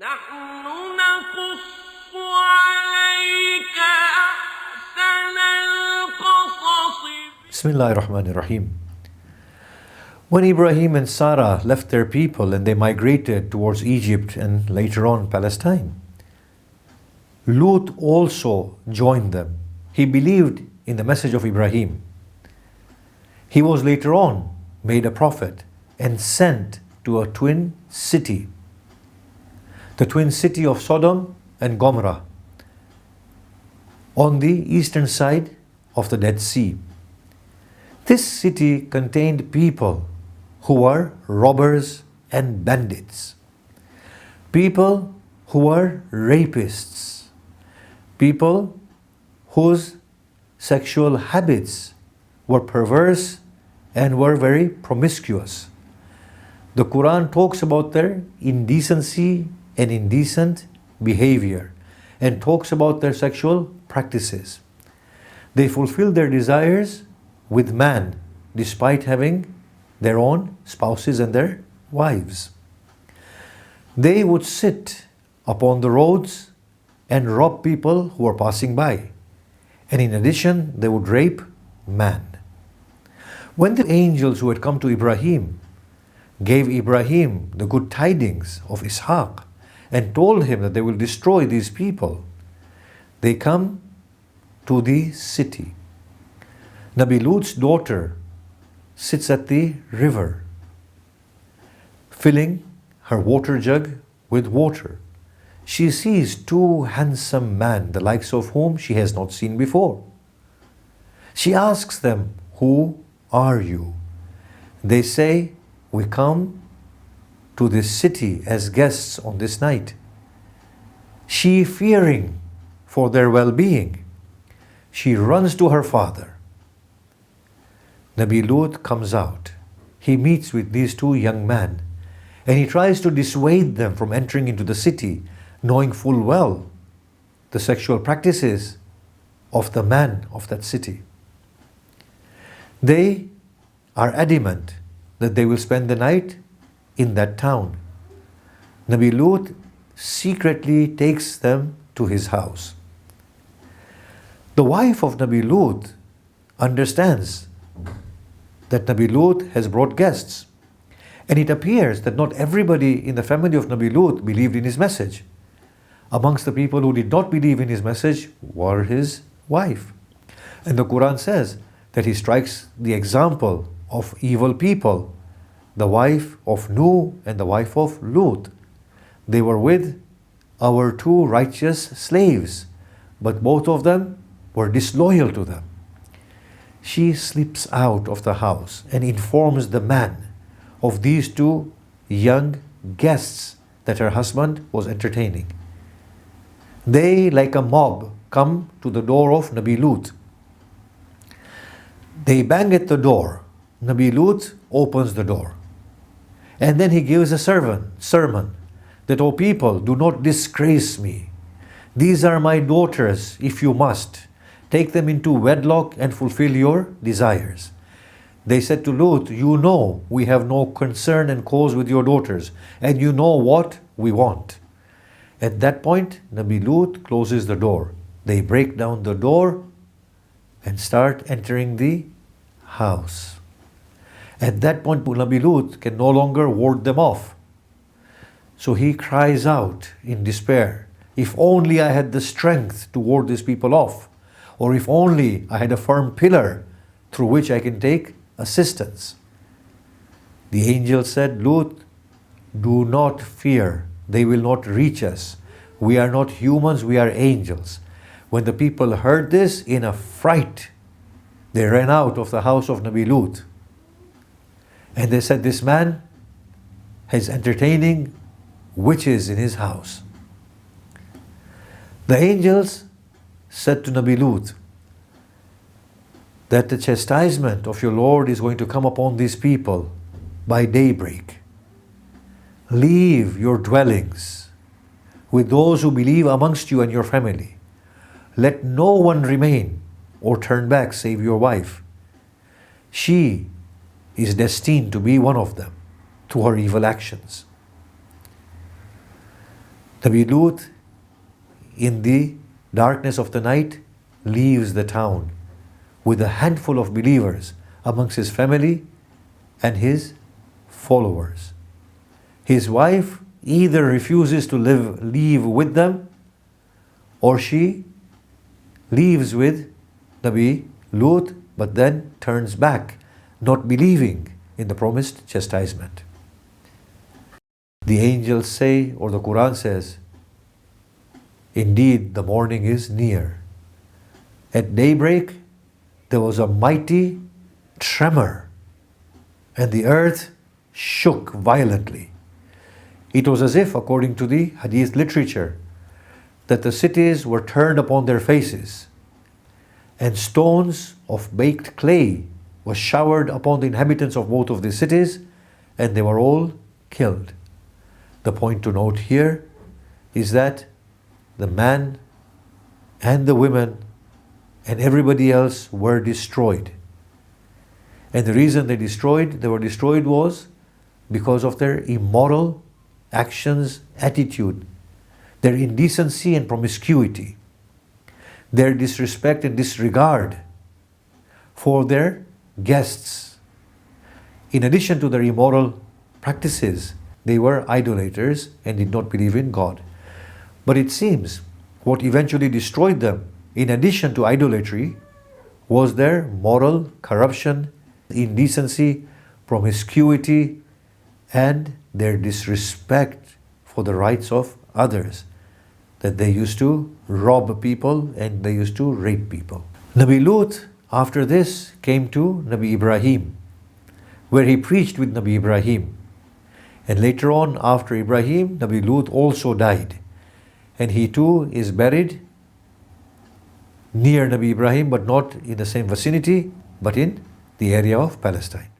نحن نقص عليك أحسن القصص. Bismillahir Rahmanir Rahim. When Ibrahim and Sarah left their people and they migrated towards Egypt and later on Palestine, Lut also joined them. He believed in the message of Ibrahim. He was later on made a prophet and sent to a twin city, the twin city of Sodom and Gomorrah, on the eastern side of the Dead Sea. This city contained people who were robbers and bandits, people who were rapists, people whose sexual habits were perverse and were very promiscuous. The Quran talks about their indecency and indecent behavior and talks about their sexual practices. They fulfill their desires with man despite having their own spouses and their wives. They would sit upon the roads and rob people who were passing by. And in addition, they would rape man. When the angels who had come to Ibrahim gave Ibrahim the good tidings of Ishaq and told him that they will destroy these people, they come to the city. Nabi Lut's daughter sits at the river, filling her water jug with water. She sees two handsome men, the likes of whom she has not seen before. She asks them, "Who are you?" They say, "We come to this city as guests on this night." She, fearing for their well-being, she runs to her father. Nabi Lut comes out. He meets with these two young men and he tries to dissuade them from entering into the city, knowing full well the sexual practices of the man of that city. They are adamant that they will spend the night in that town. Nabi Lut secretly takes them to his house. The wife of Nabi Lut understands that Nabi Lut has brought guests. And it appears that not everybody in the family of Nabi Lut believed in his message. Amongst the people who did not believe in his message were his wife. And the Quran says that he strikes the example of evil people, the wife of Nuh and the wife of Lut. They were with our two righteous slaves, but both of them were disloyal to them. She slips out of the house and informs the man of these two young guests that her husband was entertaining. They, like a mob, come to the door of Nabi Lut. They bang at the door. Nabi Lut opens the door. And then he gives a sermon that, "O people, do not disgrace me. These are my daughters, if you must. Take them into wedlock and fulfill your desires." They said to Lut, "You know we have no concern and cause with your daughters, and you know what we want." At that point, Nabi Lut closes the door. They break down the door and start entering the house. At that point, Nabi Lut can no longer ward them off. So he cries out in despair, "If only I had the strength to ward these people off, or if only I had a firm pillar through which I can take assistance." The angel said, "Lut, do not fear. They will not reach us. We are not humans, we are angels." When the people heard this, in a fright, they ran out of the house of Nabi Lut. And they said, "This man is entertaining witches in his house." The angels said to Nabi Lut that the chastisement of your Lord is going to come upon these people by daybreak. Leave your dwellings with those who believe amongst you and your family. Let no one remain or turn back save your wife. She is destined to be one of them through her evil actions. Nabi Lut, in the darkness of the night, leaves the town with a handful of believers amongst his family and his followers. His wife either refuses to leave with them, or she leaves with Nabi Lut but then turns back, not believing in the promised chastisement. The angels say, or the Quran says, indeed the morning is near. At daybreak there was a mighty tremor and the earth shook violently. It was as if, according to the hadith literature, that the cities were turned upon their faces and stones of baked clay were showered upon the inhabitants of both of the cities, and they were all killed. The point to note here is that the man and the women and everybody else were destroyed. And the reason they were destroyed was because of their immoral actions, attitude, their indecency and promiscuity, their disrespect and disregard for their guests. In addition to their immoral practices, they were idolaters and did not believe in God. But it seems what eventually destroyed them, in addition to idolatry, was their moral corruption, indecency, promiscuity, and their disrespect for the rights of others. That they used to rob people and they used to rape people. Nabi Lut, after this, came to Nabi Ibrahim, where he preached with Nabi Ibrahim. And later on, after Ibrahim, Nabi Lut also died. And he too is buried near Nabi Ibrahim, but not in the same vicinity, but in the area of Palestine.